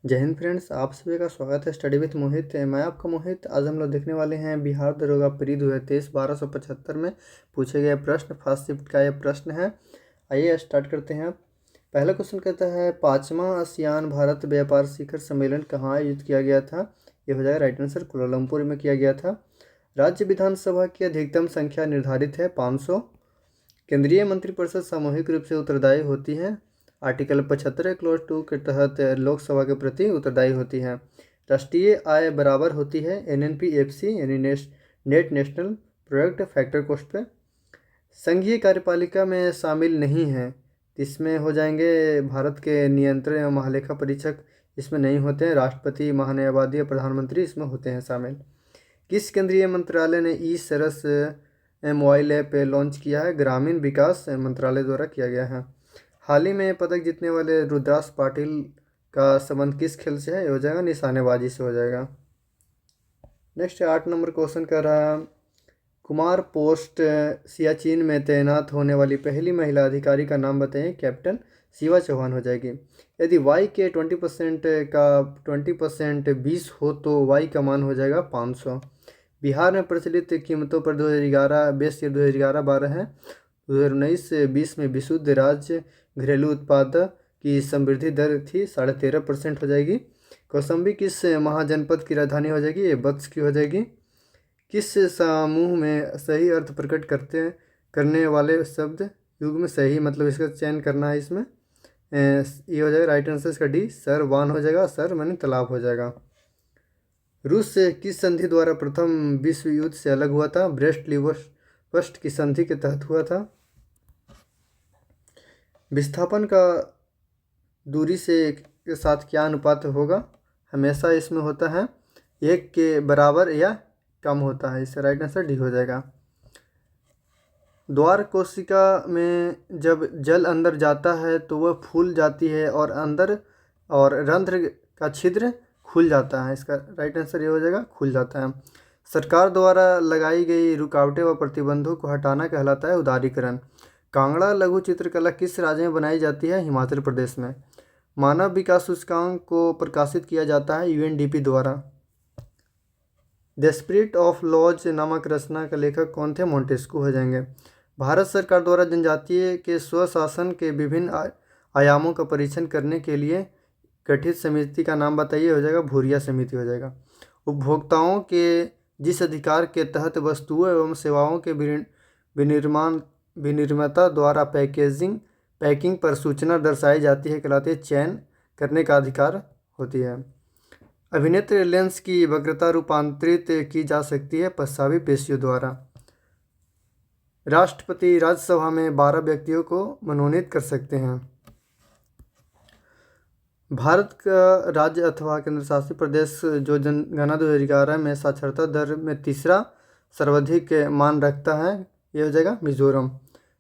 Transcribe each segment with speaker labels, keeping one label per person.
Speaker 1: जय हिंद फ्रेंड्स, आप सभी का स्वागत है स्टडी विथ मोहित। मैं आपका मोहित। आज हम लोग देखने वाले हैं बिहार दरोगा प्री 2023 1275 में पूछे गए प्रश्न। फर्स्ट शिफ्ट का ये प्रश्न है। आइए स्टार्ट करते हैं। पहला क्वेश्चन कहता है, 5वां आसियान भारत व्यापार शिखर सम्मेलन कहाँ आयोजित किया गया था? ये हो जाएगा राइट आंसर, कुआलालंपुर में किया गया था। राज्य विधानसभा की अधिकतम संख्या निर्धारित है 500। केंद्रीय मंत्रिपरिषद सामूहिक रूप से उत्तरदायी होती है। आर्टिकल 75 क्लॉज 2 के तहत लोकसभा के प्रति उत्तरदायी होती है। राष्ट्रीय आय बराबर होती है NNP-FC यानी net national product factor cost पे। संघीय कार्यपालिका में शामिल नहीं है, इसमें हो जाएंगे भारत के नियंत्रण एवं महालेखा परीक्षक इसमें नहीं होते हैं। राष्ट्रपति, महान्यायवादी और प्रधानमंत्री इसमें होते हैं शामिल। किस केंद्रीय मंत्रालय ने ई सरस मोबाइल ऐप लॉन्च किया है? ग्रामीण विकास मंत्रालय द्वारा किया गया है। हाल ही में पदक जीतने वाले रुद्राक्ष पाटिल का संबंध किस खेल से है? हो जाएगा निशानेबाजी से हो जाएगा। नेक्स्ट 8 नंबर क्वेश्चन कर रहा है, कुमार पोस्ट सियाचिन में तैनात होने वाली पहली महिला अधिकारी का नाम बताइए। कैप्टन शिवा चौहान हो जाएगी। यदि y के 20% का 20% 20 हो तो y का मान हो जाएगा 500। बिहार में प्रचलित कीमतों पर 2011 बेस ईयर 2011-12 है। 2019-20 में विशुद्ध राज्य घरेलू उत्पाद की समृद्धि दर थी 13.5% हो जाएगी। कौशाम्बी किस महाजनपद की राजधानी हो जाएगी? ये वत्स की हो जाएगी। किस समूह में सही अर्थ प्रकट करने वाले शब्द युग में सही, मतलब इसका चयन करना है इसमें। ये हो जाएगा राइट आंसर इसका डी, सर वान हो जाएगा। सर माने तालाब हो जाएगा। रूस से किस संधि द्वारा प्रथम विश्व युद्ध से अलग हुआ था? ब्रेस्ट लिटोवस्त की संधि के तहत हुआ था। विस्थापन का दूरी से के साथ क्या अनुपात होगा? हमेशा इसमें होता है 1 के बराबर या कम होता है। इसका राइट आंसर डी हो जाएगा। द्वार कोशिका में जब जल अंदर जाता है तो वह फूल जाती है और अंदर और रंध्र का छिद्र खुल जाता है। इसका राइट आंसर ये हो जाएगा, खुल जाता है। सरकार द्वारा लगाई गई रुकावटें व प्रतिबंधों को हटाना कहलाता है उदारीकरण। कांगड़ा लघु चित्रकला किस राज्य में बनाई जाती है? हिमाचल प्रदेश में। मानव विकास सूचकांक को प्रकाशित किया जाता है UNDP द्वारा। द स्पिरिट ऑफ लॉज नामक रचना का लेखक कौन थे? मोंटेस्क्यू हो जाएंगे। भारत सरकार द्वारा जनजातीय के स्वशासन के विभिन्न आयामों का परीक्षण करने के लिए गठित समिति का नाम बताइए। हो जाएगा भूरिया समिति हो जाएगा। उपभोक्ताओं के जिस अधिकार के तहत वस्तुओं एवं सेवाओं के विनिर्माता द्वारा पैकिंग पर सूचना दर्शाई जाती है कहलाती है चयन करने का अधिकार होती है। अभिनेत्र लेंस की वक्रता रूपांतरित की जा सकती है प्रस्रावी पेशियों द्वारा। राष्ट्रपति राज्यसभा में 12 व्यक्तियों को मनोनीत कर सकते हैं। भारत का राज्य अथवा केंद्र शासित प्रदेश जो जनगणना 2011 में साक्षरता दर में तीसरा सर्वाधिक मान रखता है, ये हो जाएगा मिजोरम।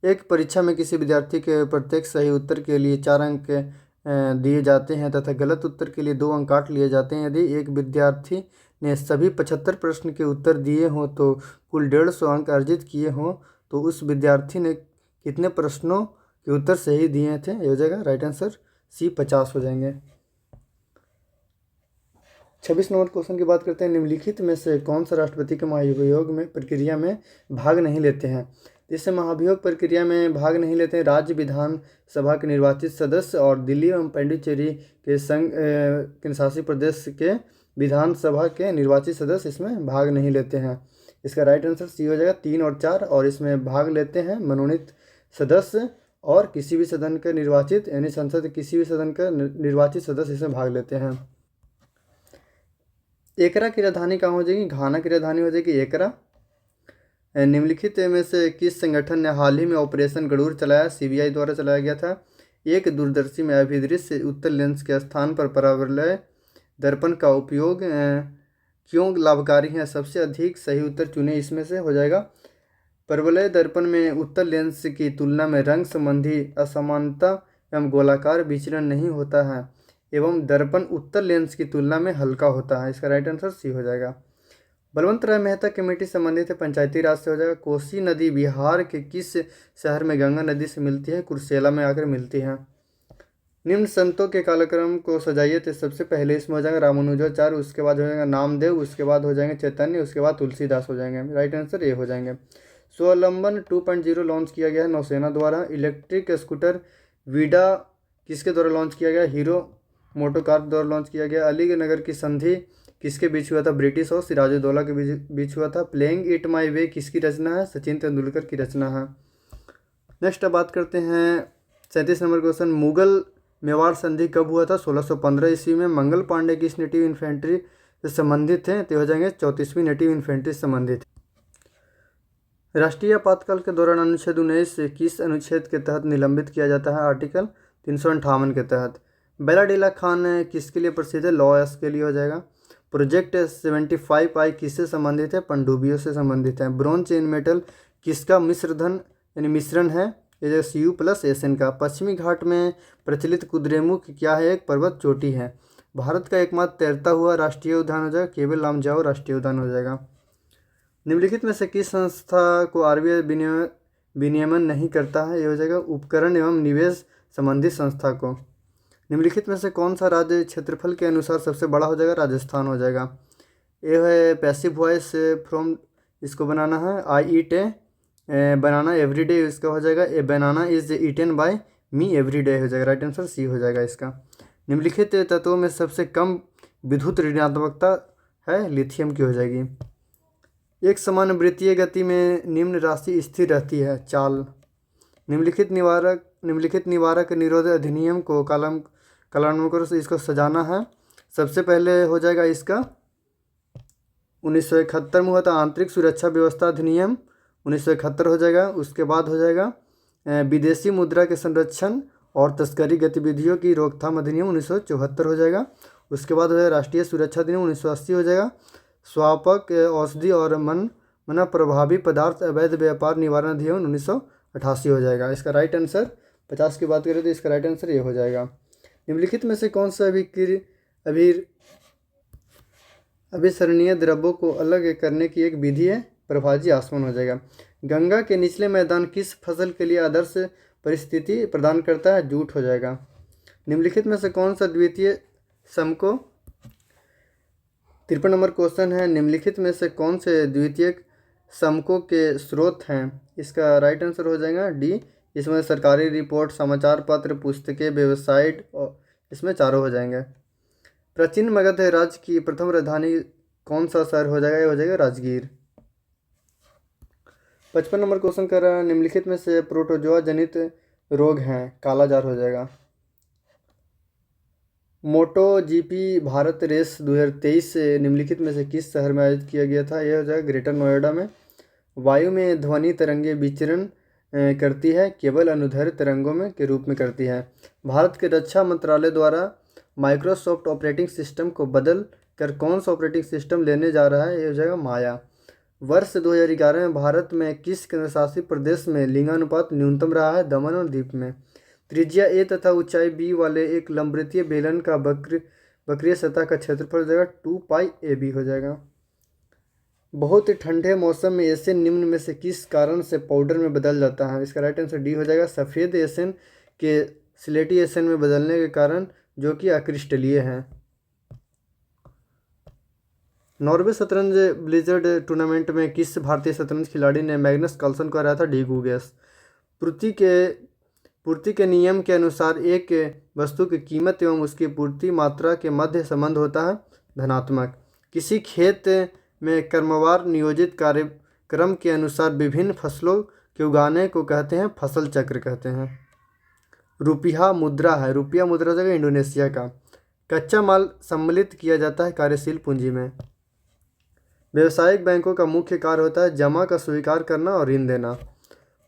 Speaker 1: एक परीक्षा में किसी विद्यार्थी के प्रत्येक सही उत्तर के लिए 4 अंक दिए जाते हैं तथा गलत उत्तर के लिए 2 अंक काट लिए जाते हैं। यदि एक विद्यार्थी ने सभी 75 प्रश्न के उत्तर दिए हों तो कुल 150 अंक अर्जित किए हों तो उस विद्यार्थी ने कितने प्रश्नों के उत्तर सही दिए थे? ये हो जाएगा राइट आंसर C 50 हो जाएंगे। 26 नंबर क्वेश्चन की बात करते हैं, निम्नलिखित में से कौन सा राष्ट्रपति के महाभियोग में प्रक्रिया में भाग नहीं लेते हैं? इससे महाभियोग प्रक्रिया में भाग नहीं लेते हैं राज्य विधानसभा के निर्वाचित सदस्य और दिल्ली एवं पांडिचेरी के संघ केंद्र शासित प्रदेश के विधानसभा के निर्वाचित सदस्य इसमें भाग नहीं लेते हैं। इसका राइट आंसर सी हो जाएगा 3 और 4। और इसमें भाग लेते हैं मनोनीत सदस्य और किसी भी सदन के निर्वाचित यानी संसद के किसी भी सदन का निर्वाचित सदस्य इसमें भाग लेते हैं। एकरा की राजधानी कहाँ हो जाएगी? घाना की राजधानी हो जाएगी एकरा। निम्नलिखित में से किस संगठन ने हाल ही में ऑपरेशन गरुड़ चलाया? CBI द्वारा चलाया गया था। एक दूरदर्शी में अभिदृश्य उत्तर लेंस के स्थान पर परावलय दर्पण का उपयोग क्यों लाभकारी है? सबसे अधिक सही उत्तर चुने इसमें से। हो जाएगा परवलय दर्पण में उत्तर लेंस की तुलना में रंग संबंधी असमानता एवं गोलाकार विचलन नहीं होता है एवं दर्पण उत्तर लेंस की तुलना में हल्का होता है। इसका राइट आंसर सी हो जाएगा। बलवंत राय मेहता कमेटी संबंधित है पंचायती राज से। हो जाएगा कोसी नदी बिहार के किस शहर में गंगा नदी से मिलती है? कुर्सेला में आकर मिलती है। निम्न संतों के कालक्रम को सजाइए। तो सबसे पहले इसमें हो जाएगा रामानुजाचार्य, उसके बाद हो जाएगा नामदेव, उसके बाद हो जाएंगे चैतन्य, उसके बाद तुलसीदास हो जाएंगे। राइट आंसर ये हो जाएंगे। स्वावलंबन 2.0 लॉन्च किया गया है नौसेना द्वारा। इलेक्ट्रिक स्कूटर वीडा किसके द्वारा लॉन्च किया गया? हीरो मोटोकार द्वारा लॉन्च किया गया। अली नगर की संधि किसके बीच हुआ था? ब्रिटिश और सिराजुद्दौला के बीच हुआ था। प्लेइंग इट माई वे किसकी रचना है? सचिन तेंदुलकर की रचना है। नेक्स्ट अब बात करते हैं 37 नंबर क्वेश्चन, मुगल मेवाड़ संधि कब हुआ था? 1615 ईस्वी में। मंगल पांडे किस नेटिव इन्फेंट्री से संबंधित थे? तो हो जाएंगे 34वीं नेटिव इन्फेंट्री से संबंधित। राष्ट्रीय आपातकाल के दौरान अनुच्छेद 19 किस अनुच्छेद के तहत निलंबित किया जाता है? आर्टिकल 358 के तहत। बेलाडीला खान किसके लिए प्रसिद्ध है? लॉयर्स के लिए हो जाएगा। प्रोजेक्ट 75I किससे संबंधित है? पनडुब्बियों से संबंधित है। ब्रॉन्ज इन मेटल किसका मिश्रधन यानी मिश्रण है? ये Cu+Sn का। पश्चिमी घाट में प्रचलित कुद्रेमुख क्या है? एक पर्वत चोटी है। भारत का एकमात्र तैरता हुआ राष्ट्रीय उद्यान हो जाएगा केवल लामजाओ राष्ट्रीय उद्यान हो जाएगा। निम्नलिखित में से किस संस्था को RBI विनियमन नहीं करता है? ये हो जाएगा उपकरण एवं निवेश संबंधित संस्था को। निम्नलिखित में से कौन सा राज्य क्षेत्रफल के अनुसार सबसे बड़ा हो जाएगा? राजस्थान हो जाएगा। ये है पैसिव वॉइस फ्रॉम, इसको बनाना है। आई ईट बनाना एवरी डे, इसका हो जाएगा a banana is eaten by me every day हो जाएगा। राइट आंसर सी हो जाएगा इसका। निम्नलिखित तत्वों में सबसे कम विद्युत ऋणात्मकता है? लिथियम की हो जाएगी। एक समान वृत्तीय गति में निम्न राशि स्थिर रहती है? चाल। निम्नलिखित निवारक निरोध अधिनियम को कालानुक्रम से इसको सजाना है। सबसे पहले हो जाएगा इसका 1971 में हुआ था आंतरिक सुरक्षा व्यवस्था अधिनियम, 1971 हो जाएगा। उसके बाद हो जाएगा विदेशी मुद्रा के संरक्षण और तस्करी गतिविधियों की रोकथाम अधिनियम, 1974 हो जाएगा। उसके बाद हो जाएगा राष्ट्रीय सुरक्षा अधिनियम, 1980 हो जाएगा। स्वापक औषधि और मना प्रभावी पदार्थ अवैध व्यापार निवारण अधिनियम 1988 हो जाएगा। इसका राइट आंसर 50 की बात करें तो इसका राइट आंसर ये हो जाएगा। निम्नलिखित में से कौन सा अभिसरणीय द्रव्यों को अलग करने की एक विधि है? प्रभाजी आसवन हो जाएगा। गंगा के निचले मैदान किस फसल के लिए आदर्श परिस्थिति प्रदान करता है? जूट हो जाएगा। निम्नलिखित में से कौन सा द्वितीय समको 53 नंबर क्वेश्चन है। निम्नलिखित में से कौन से द्वितीयक समकों के स्रोत हैं? इसका राइट आंसर हो जाएगा डी। इसमें सरकारी रिपोर्ट, समाचार पत्र, पुस्तकें, वेबसाइट और इसमें चारों हो जाएंगे। प्राचीन मगध राज्य की प्रथम राजधानी कौन सा शहर हो जाएगा? ये हो जाएगा राजगीर। 55 नंबर क्वेश्चन कर रहा है, निम्नलिखित में से प्रोटोजोआ जनित रोग हैं? कालाजार हो जाएगा। मोटो जीपी भारत रेस 2023 से निम्नलिखित में से किस शहर में आयोजित किया गया था? यह हो जाएगा ग्रेटर नोएडा में। वायु में ध्वनि तरंगे विचरण करती है? केवल अनुदैर्ध्य तरंगों में के रूप में करती है। भारत के रक्षा मंत्रालय द्वारा माइक्रोसॉफ्ट ऑपरेटिंग सिस्टम को बदल कर कौन सा ऑपरेटिंग सिस्टम लेने जा रहा है? ये हो जाएगा माया। वर्ष 2011 में भारत में किस केंद्र शासित प्रदेश में लिंगानुपात न्यूनतम रहा है? दमन और दीव में। त्रिज्या ए तथा ऊंचाई बी वाले एक लंबवृत्तीय बेलन का वक्रीय सतह का क्षेत्रफल हो जाएगा 2πAB हो जाएगा। बहुत ठंडे मौसम में एशियन निम्न में से किस कारण से पाउडर में बदल जाता है? इसका राइट आंसर डी हो जाएगा। सफ़ेद एशियन के स्लेटी एशियन में बदलने के कारण जो कि अक्रिस्टलीय हैं। नॉर्वे शतरंज ब्लिजर्ड टूर्नामेंट में किस भारतीय शतरंज खिलाड़ी ने मैग्नस कार्लसन को हराया था? डी गुगेस। पूर्ति के नियम के अनुसार एक वस्तु की कीमत एवं उसकी पूर्ति मात्रा के मध्य संबंध होता है धनात्मक। किसी खेत में क्रमवार नियोजित कार्यक्रम के अनुसार विभिन्न फसलों के उगाने को कहते हैं फसल चक्र कहते हैं। रुपया मुद्रा है, रुपया मुद्रा जगह इंडोनेशिया का। कच्चा माल सम्मिलित किया जाता है कार्यशील पूंजी में। व्यावसायिक बैंकों का मुख्य कार्य होता है जमा का स्वीकार करना और ऋण देना।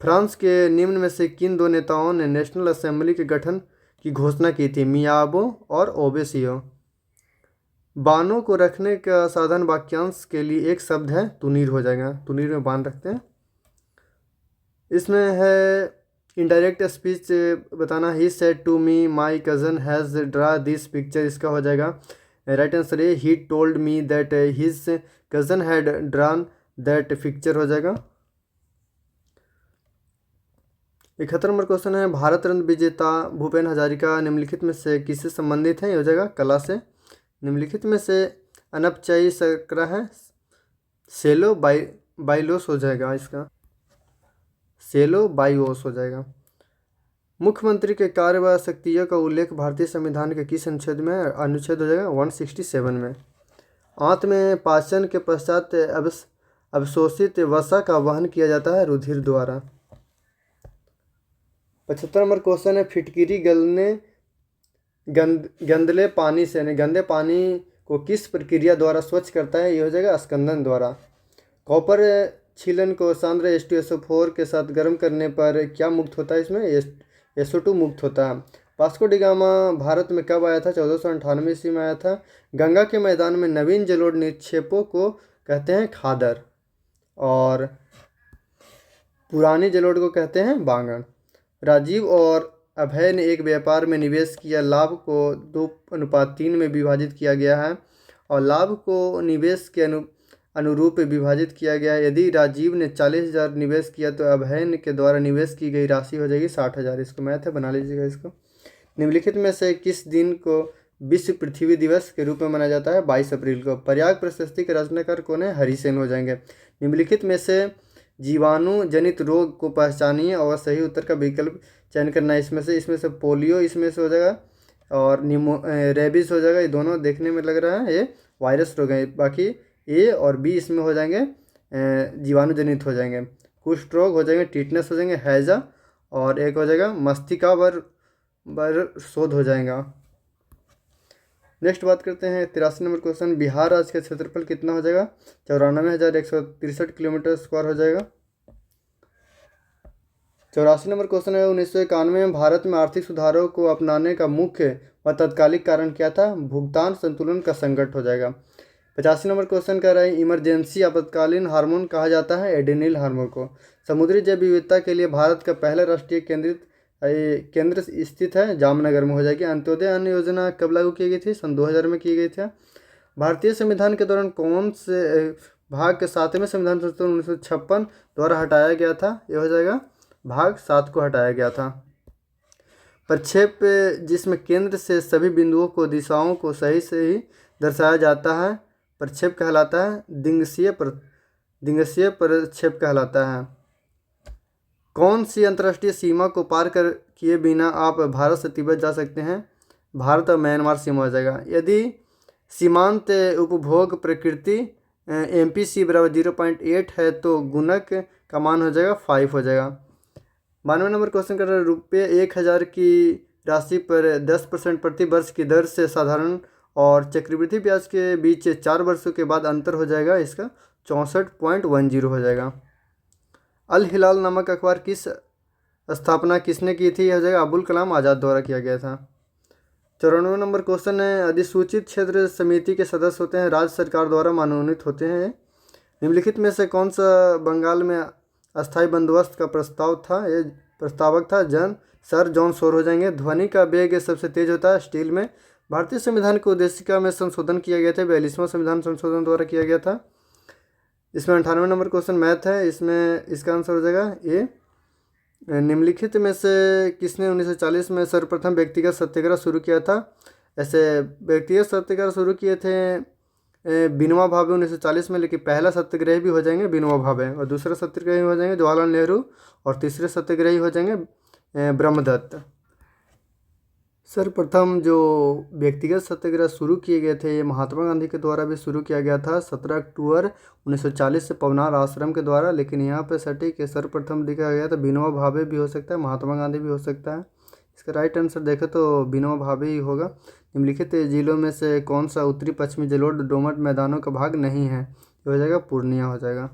Speaker 1: फ्रांस के निम्न में से किन दो नेताओं ने नेशनल असेंबली के गठन की घोषणा की थी? मियाबो और ओबेसियो। बानों को रखने का साधन वाक्यांश के लिए एक शब्द है तुनीर हो जाएगा। तुनीर में बान रखते हैं। इसमें है इनडायरेक्ट स्पीच बताना। He said to me my cousin has draw this picture, इसका हो जाएगा राइट आंसर है he told me that his cousin had drawn that picture हो जाएगा। 71 नंबर क्वेश्चन है, भारत रत्न विजेता भूपेन हजारिका निम्नलिखित में से किससे संबंधित है? ये हो जाएगा कला से। निम्नलिखित में से अनपचयी शर्करा है? सेलो बाइलोस हो जाएगा, इसका सेलो बाइओस हो जाएगा। मुख्यमंत्री के कार्य व शक्तियों का उल्लेख भारतीय संविधान के किस अनुच्छेद में? अनुच्छेद हो जाएगा 167 में। आंत में पाचन के पश्चात अवशोषित वसा का वहन किया जाता है रुधिर द्वारा। 75 नंबर क्वेश्चन है, फिटकिरी गंदले पानी से यानी गंदे पानी को किस प्रक्रिया द्वारा स्वच्छ करता है? ये हो जाएगा स्कंदन द्वारा। कॉपर छीलन को सांद्र H2SO4 के साथ गर्म करने पर क्या मुक्त होता है? इसमें SO2 मुक्त होता है। वास्को डी गामा भारत में कब आया था? 1498 ईस्वी में आया था। गंगा के मैदान में नवीन जलोढ़ निक्षेपों को कहते हैं खादर और पुरानी जलोढ़ को कहते हैं बांगड़। राजीव और अभय ने एक व्यापार में निवेश किया, लाभ को 2:3 में विभाजित किया गया है और लाभ को निवेश के अनुरूप विभाजित किया गया है। यदि राजीव ने 40,000 निवेश किया तो अभय के द्वारा निवेश की गई राशि हो जाएगी 60,000। इसको मैथ है, बना लीजिएगा इसको। निम्नलिखित में से किस दिन को विश्व पृथ्वी दिवस के रूप में मनाया जाता है? 22 अप्रैल को। प्रयाग प्रशस्ति के रचनाकार कौन है? हरिसेन हो जाएंगे। निम्नलिखित में से जीवाणु जनित रोग को पहचानिए और सही उत्तर का विकल्प चयन करना है। इसमें से पोलियो इसमें से हो जाएगा और रेबीज हो जाएगा। ये दोनों देखने में लग रहा है ये वायरस रोग है। बाकी ए और बी इसमें हो जाएंगे जीवाणु जनित हो जाएंगे। कुष्ठ रोग हो जाएंगे, टिटनेस हो जाएंगे, हैजा और एक हो जाएगा मस्तिष्का बर शोध हो जाएगा। नेक्स्ट बात करते हैं 83 नंबर क्वेश्चन, बिहार राज्य का क्षेत्रफल कितना हो जाएगा? 94,163 किलोमीटर स्क्वायर हो जाएगा। 84 नंबर क्वेश्चन है, 1991 में भारत में आर्थिक सुधारों को अपनाने का मुख्य व तत्कालिक कारण क्या था? भुगतान संतुलन का संकट हो जाएगा। 85 नंबर क्वेश्चन कह रहा है, इमरजेंसी आपातकालीन हार्मोन कहा जाता है एडेनिल हार्मोन को। समुद्री जैव विविधता के लिए भारत का पहला राष्ट्रीय केंद्र स्थित है जामनगर में हो जाएगी। अंत्योदय अन्न योजना कब लागू की गई थी? सन 2000 में की गई थी। भारतीय संविधान के दौरान कौन से भाग के 7वें संविधान संशोधन 1956 द्वारा हटाया गया था? ये हो जाएगा भाग 7 को हटाया गया था। प्रक्षेप जिसमें केंद्र से सभी बिंदुओं को दिशाओं को सही से ही दर्शाया जाता है प्रक्षेप कहलाता है। दिंगसीय प्रक्षेप कहलाता है। कौन सी अंतर्राष्ट्रीय सीमा को पार कर किए बिना आप भारत से तिब्बत जा सकते हैं? भारत और म्यांमार सीमा हो जाएगा। यदि सीमांत उपभोग प्रकृति MPC बराबर 0.8 है तो गुणक का मान हो जाएगा 5 हो जाएगा। 92 नंबर क्वेश्चन कर रहे हैं, रुपये 1000 की राशि पर 10% प्रति वर्ष की दर से साधारण और चक्रवृद्धि ब्याज के बीच 4 वर्षों के बाद अंतर हो जाएगा, इसका 64.10 हो जाएगा। अल हिलाल नामक अखबार किस स्थापना किसने की थी? हो जाएगा अबुल कलाम आज़ाद द्वारा किया गया था। 94 नंबर क्वेश्चन है, अधिसूचित क्षेत्र समिति के सदस्य होते हैं राज्य सरकार द्वारा मनोनीत होते हैं। निम्नलिखित में से कौन सा बंगाल में अस्थायी बंदोबस्त का प्रस्ताव था? ये प्रस्तावक था सर जॉन शोर हो जाएंगे। ध्वनि का वेग सबसे तेज होता है स्टील में। भारतीय संविधान की उद्देशिका में संशोधन किया गया था 42वां संविधान संशोधन द्वारा किया गया था। इसमें 98 नंबर क्वेश्चन मैथ है, इसमें इसका आंसर हो जाएगा ए। निम्नलिखित में से किसने 1940 में सर्वप्रथम व्यक्तिगत सत्याग्रह शुरू किया था? ऐसे व्यक्तिगत सत्याग्रह शुरू किए थे विनोबा भावे 1940 में, लेकिन पहला सत्याग्रही भी हो जाएंगे विनोबा भावे और दूसरा सत्याग्रही हो जाएंगे जवाहरलाल नेहरू और तीसरे सत्याग्रही हो जाएंगे ब्रह्मदत्त। सर्वप्रथम जो व्यक्तिगत सत्याग्रह शुरू किए गए थे ये महात्मा गांधी के द्वारा भी शुरू किया गया था 17 अक्टूबर 1940 से पवनार आश्रम के द्वारा, लेकिन यहाँ पे सटीक सर्वप्रथम दिखाया गया था विनोबा भावे भी हो सकता है, महात्मा गांधी भी हो सकता है। इसका राइट आंसर देखें तो विनोबा भावे ही होगा। निम्नलिखित जिलों में से कौन सा उत्तरी पश्चिमी जलोढ़ दोमट मैदानों का भाग नहीं है? ये हो जाएगा पूर्णिया हो जाएगा।